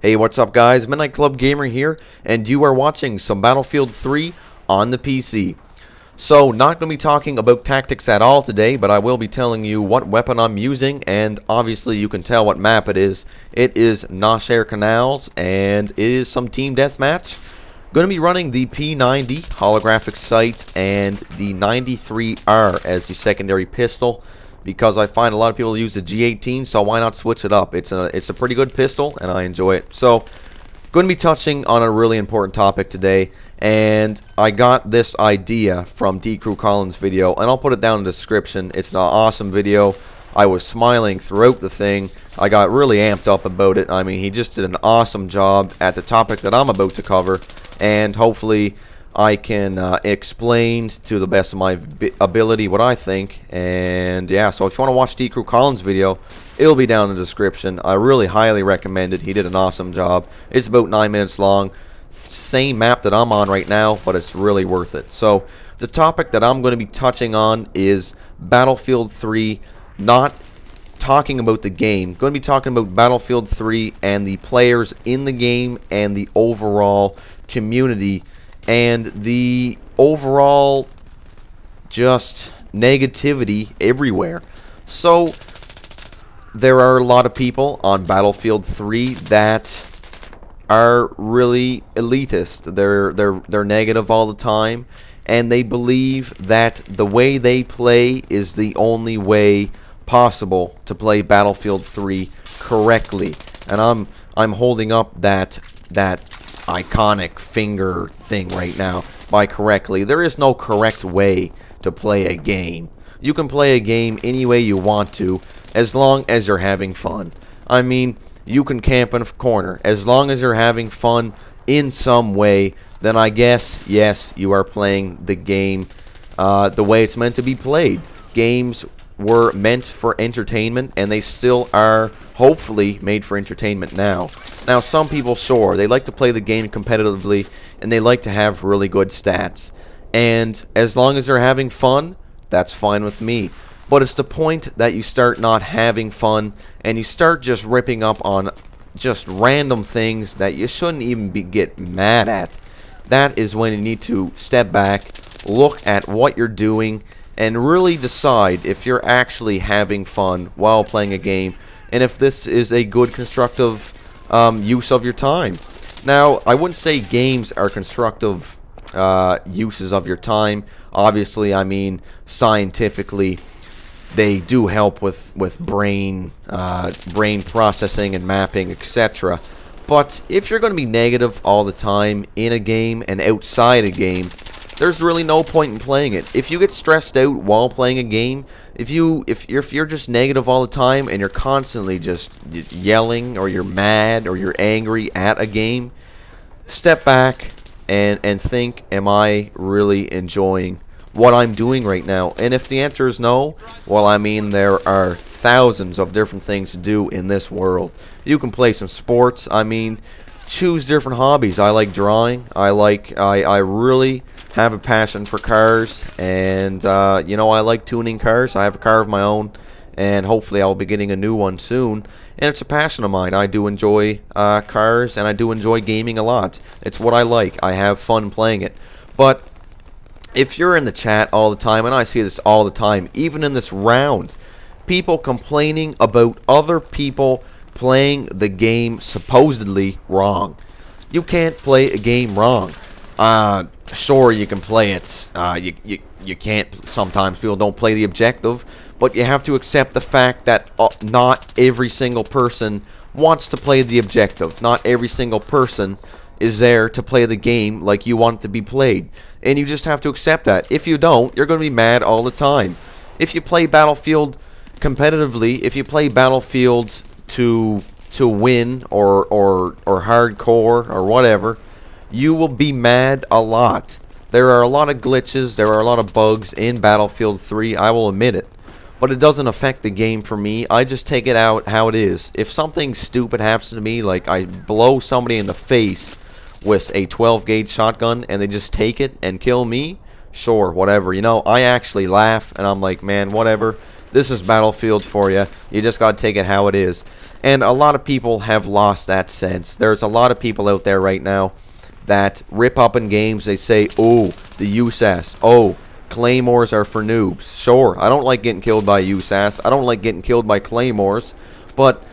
Hey, what's up guys? Midnight Club Gamer here, and you are watching some Battlefield 3 on the PC. So, not going to be talking about tactics at all today, but I will be telling you what weapon I'm using, and obviously you can tell what map it is. It is Nasher Canals, and it is some team deathmatch. Going to be running the P90 holographic sight and the 93R as the secondary pistol, because I find a lot of people use the G18, so why not switch it up? It's a pretty good pistol, and I enjoy it. So, going to be touching on a really important topic today, and I got this idea from D. Crew Collins' video, and I'll put it down in the description. It's an awesome video. I was smiling throughout the thing. I got really amped up about it. I mean, he just did an awesome job at the topic that I'm about to cover, and hopefully I can explain to the best of my ability what I think. And yeah, so if you want to watch D. Crew Collins' video, it'll be down in the description. I really highly recommend it. He did an awesome job. It's about 9 minutes long. Same map that I'm on right now, but it's really worth it. So the topic that I'm going to be touching on is Battlefield 3, not talking about the game. Going to be talking about Battlefield 3 and the players in the game and the overall community and the overall just negativity everywhere. So there are a lot of people on Battlefield 3 that are really elitist. They're negative all the time, and they believe that the way they play is the only way possible to play Battlefield 3 correctly. And I'm holding up that iconic finger thing right now by correctly. There is no correct way to play a game. You can play a game any way you want to, as long as you're having fun. I mean, you can camp in a corner. As long as you're having fun in some way, then I guess, yes, you are playing the game the way it's meant to be played. Games were meant for entertainment, and they still are hopefully made for entertainment now. Now, some people, sure, they like to play the game competitively, and they like to have really good stats. And as long as they're having fun, that's fine with me. But it's the point that you start not having fun, and you start just ripping up on just random things that you shouldn't even get mad at. That is when you need to step back, look at what you're doing, and really decide if you're actually having fun while playing a game, and if this is a good constructive use of your time. Now, I wouldn't say games are constructive uses of your time. Obviously, I mean, scientifically, they do help with brain processing and mapping, etc. But if you're going to be negative all the time in a game and outside a game, there's really no point in playing it. If you get stressed out while playing a game, if you're just negative all the time and you're constantly just yelling, or you're mad, or you're angry at a game, step back and think, am I really enjoying what I'm doing right now? And if the answer is no, well, I mean, there are thousands of different things to do in this world. You can play some sports. I mean, choose different hobbies. I like drawing. I really have a passion for cars, and you know, I like tuning cars. I have a car of my own, and hopefully I'll be getting a new one soon. And it's a passion of mine. I do enjoy cars, and I do enjoy gaming a lot. It's what I like. I have fun playing it. But if you're in the chat all the time, and I see this all the time, even in this round, people complaining about other people playing the game supposedly wrong. You can't play a game wrong. Sure, you can play it. You can't. Sometimes people don't play the objective, but you have to accept the fact that not every single person wants to play the objective. Not every single person is there to play the game like you want it to be played, and you just have to accept that. If you don't, you're going to be mad all the time. If you play Battlefield competitively, if you play Battlefield to win or hardcore or whatever, you will be mad a lot. There are a lot of glitches, there are a lot of bugs in Battlefield 3, I will admit it. But it doesn't affect the game for me. I just take it out how it is. If something stupid happens to me, like I blow somebody in the face with a 12 gauge shotgun and they just take it and kill me, sure, whatever. You know, I actually laugh and I'm like, man, whatever. This is Battlefield for you. You just gotta take it how it is. And a lot of people have lost that sense. There's a lot of people out there right now that rip up in games. They say, oh, the USAS. Oh, claymores are for noobs. Sure, I don't like getting killed by USAS. I don't like getting killed by claymores. But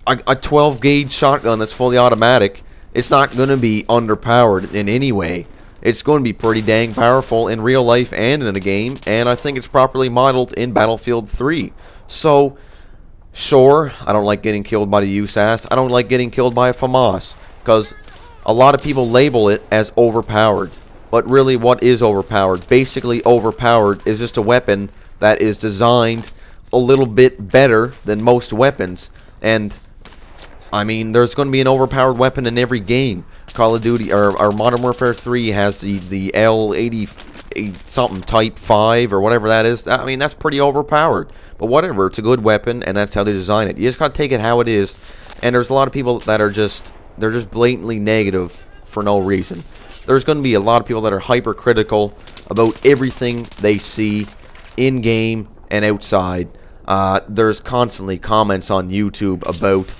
a 12 gauge shotgun that's fully automatic, it's not going to be underpowered in any way. It's going to be pretty dang powerful in real life and in a game, and I think it's properly modeled in Battlefield 3. So, sure, I don't like getting killed by the USAS. I don't like getting killed by a FAMAS, because a lot of people label it as overpowered. But really, what is overpowered? Basically, overpowered is just a weapon that is designed a little bit better than most weapons. And I mean, there's going to be an overpowered weapon in every game. Call of Duty or Modern Warfare 3 has the L80 something Type 5 or whatever that is. I mean, that's pretty overpowered. But whatever, it's a good weapon, and that's how they design it. You just got to take it how it is. And there's a lot of people that are they're just blatantly negative for no reason. There's going to be a lot of people that are hypercritical about everything they see in game and outside. There's constantly comments on YouTube about,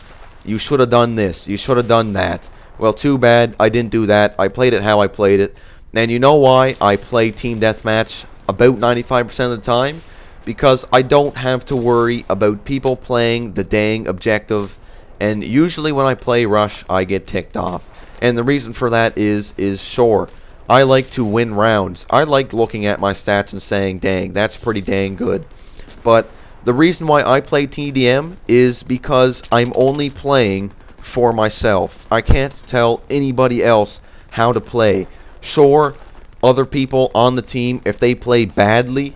you should have done this, you should have done that. Well, too bad I didn't do that. I played it how I played it. And you know why I play Team Deathmatch about 95% of the time? Because I don't have to worry about people playing the dang objective. And usually when I play Rush, I get ticked off. And the reason for that is sure, I like to win rounds. I like looking at my stats and saying, dang, that's pretty dang good. But the reason why I play TDM is because I'm only playing for myself. I can't tell anybody else how to play. Sure, other people on the team, if they play badly,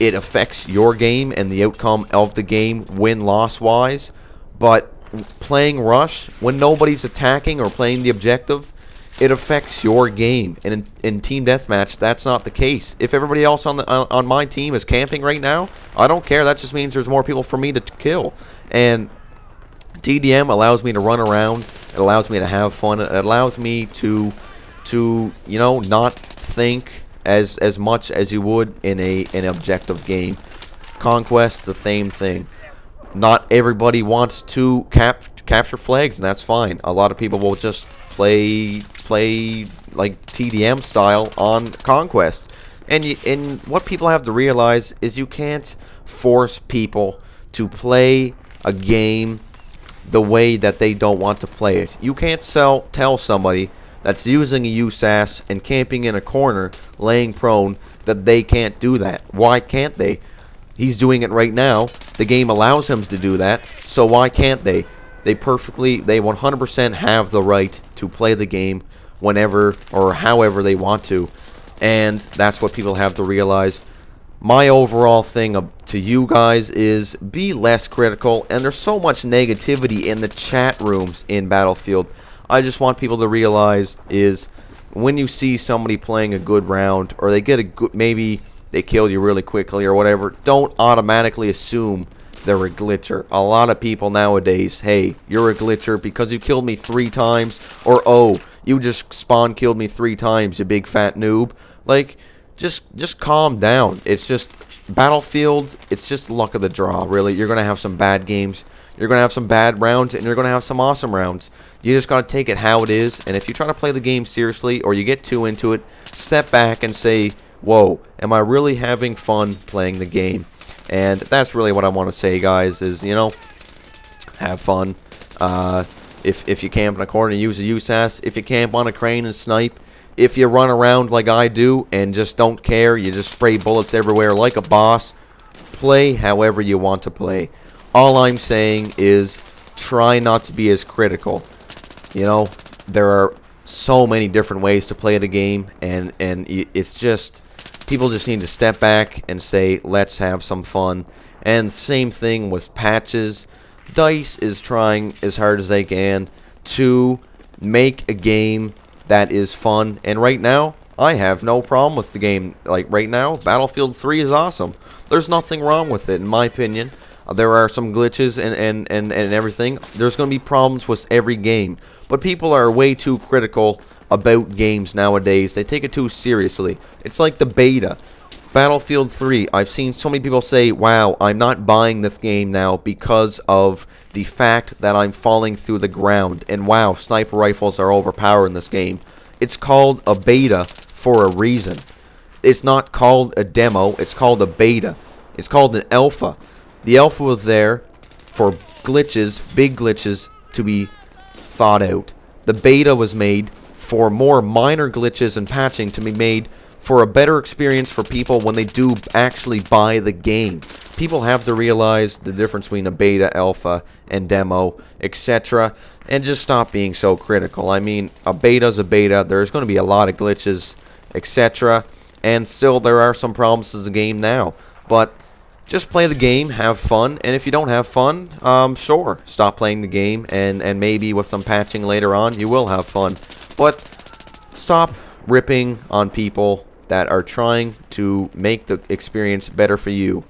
it affects your game and the outcome of the game win-loss wise. But playing Rush, when nobody's attacking or playing the objective, it affects your game. And in Team Deathmatch, that's not the case. If everybody else on my team is camping right now, I don't care. That just means there's more people for me to kill. And TDM allows me to run around. It allows me to have fun. It allows me to you know, not think as much as you would in an objective game. Conquest, the same thing. Not everybody wants to capture flags, and that's fine. A lot of people will just play like TDM style on Conquest. And what people have to realize is you can't force people to play a game the way that they don't want to play it. You can't tell somebody that's using a USAS and camping in a corner, laying prone, that they can't do that. Why can't they? He's doing it right now. The game allows him to do that, so why can't they? They 100% have the right to play the game whenever or however they want to. And that's what people have to realize. My overall thing to you guys is be less critical. And there's so much negativity in the chat rooms in Battlefield. I just want people to realize is when you see somebody playing a good round, or they get a good, maybe they kill you really quickly or whatever, don't automatically assume they're a glitcher. A lot of people nowadays, hey, you're a glitcher because you killed me 3 times, or oh, you just spawn killed me 3 times, you big fat noob. Like, just calm down. It's just Battlefield, it's just luck of the draw, really. You're going to have some bad games, you're going to have some bad rounds, and you're going to have some awesome rounds. You just got to take it how it is, and if you try to play the game seriously, or you get too into it, step back and say, whoa, am I really having fun playing the game? And that's really what I want to say, guys, is, you know, have fun. If you camp in a corner, use a USAS. If you camp on a crane and snipe. If you run around like I do and just don't care, you just spray bullets everywhere like a boss, play however you want to play. All I'm saying is try not to be as critical. You know, there are so many different ways to play the game, and it's just, people just need to step back and say, let's have some fun. And same thing with patches. DICE is trying as hard as they can to make a game that is fun, and right now I have no problem with the game. Like right now, Battlefield 3 is awesome. There's nothing wrong with it in my opinion. There are some glitches and everything. There's going to be problems with every game, but people are way too critical about games nowadays. They take it too seriously. It's like the beta. Battlefield 3, I've seen so many people say, wow, I'm not buying this game now because of the fact that I'm falling through the ground. And wow, sniper rifles are overpowered in this game. It's called a beta for a reason. It's not called a demo, it's called a beta. It's called an alpha. The alpha was there for glitches, big glitches, to be thought out. The beta was made for more minor glitches and patching to be made for a better experience for people when they do actually buy the game. People have to realize the difference between a beta, alpha, and demo, etc. And just stop being so critical. I mean, a beta's a beta. There's going to be a lot of glitches, etc. And still, there are some problems with the game now. But just play the game, have fun, and if you don't have fun, sure, stop playing the game, and maybe with some patching later on, you will have fun. But stop ripping on people that are trying to make the experience better for you.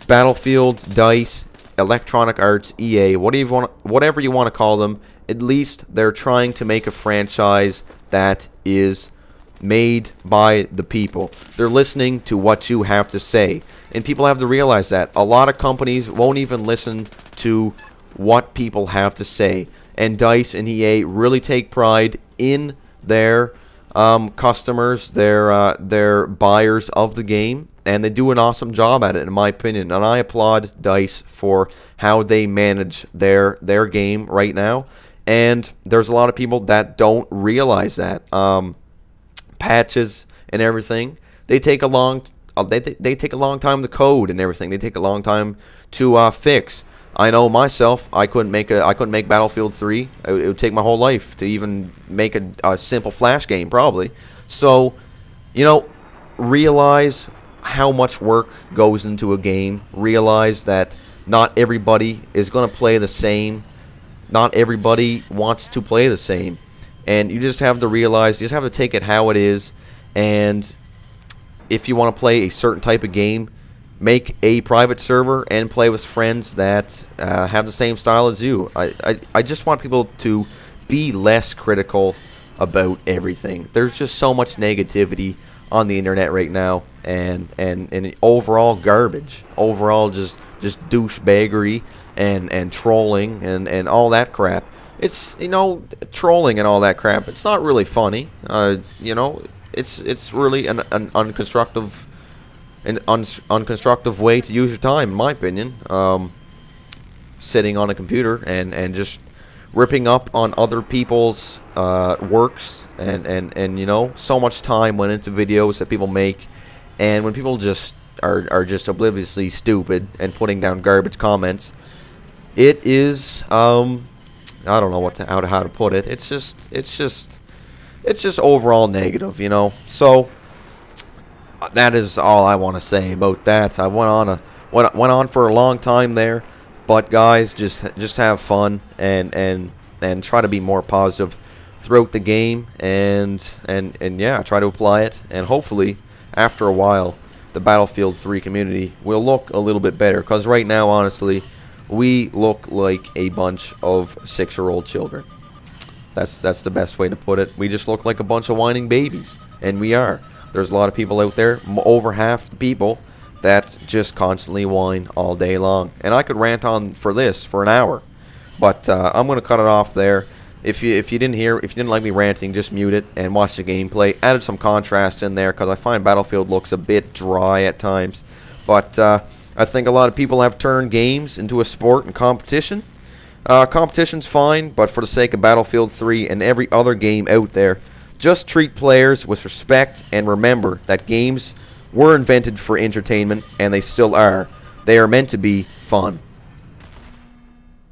Battlefield, DICE, Electronic Arts, EA, whatever you want to call them, at least they're trying to make a franchise that is made by the people. They're listening to what you have to say. And people have to realize that. A lot of companies won't even listen to what people have to say. And DICE and EA really take pride in their customers, their buyers of the game. And they do an awesome job at it, in my opinion. And I applaud DICE for how they manage their game right now. And there's a lot of people that don't realize that. Patches and everything, they take a long they take a long time to code and everything. They take a long time to fix. I know myself, I couldn't make Battlefield 3. It would take my whole life to even make a simple Flash game, probably. So, you know, realize how much work goes into a game. Realize that not everybody is going to play the same. Not everybody wants to play the same. And you just have to realize, you just have to take it how it is. And if you want to play a certain type of game, make a private server and play with friends that have the same style as you. I just want people to be less critical about everything. There's just so much negativity on the internet right now, and overall garbage. Overall just douchebaggery and trolling and all that crap. It's, you know, trolling and all that crap. It's not really funny. You know, it's really an unconstructive way to use your time, in my opinion. Sitting on a computer and just ripping up on other people's works and you know, so much time went into videos that people make, and when people just are just obliviously stupid and putting down garbage comments, it is I don't know how to put it. It's just overall negative, you know. So that is all I want to say about that. I went on for a long time there, but guys, just have fun and try to be more positive throughout the game, and yeah, try to apply it, and hopefully after a while the Battlefield 3 community will look a little bit better, because right now, honestly, we look like a bunch of 6-year-old children. That's the best way to put it. We just look like a bunch of whining babies, and we are. There's a lot of people out there, over half the people, that just constantly whine all day long. And I could rant on for this for an hour, but I'm gonna cut it off there. If you didn't like me ranting, just mute it and watch the gameplay. Added some contrast in there because I find Battlefield looks a bit dry at times, but I think a lot of people have turned games into a sport and competition. Competition's fine, but for the sake of Battlefield 3 and every other game out there, just treat players with respect, and remember that games were invented for entertainment, and they still are. They are meant to be fun.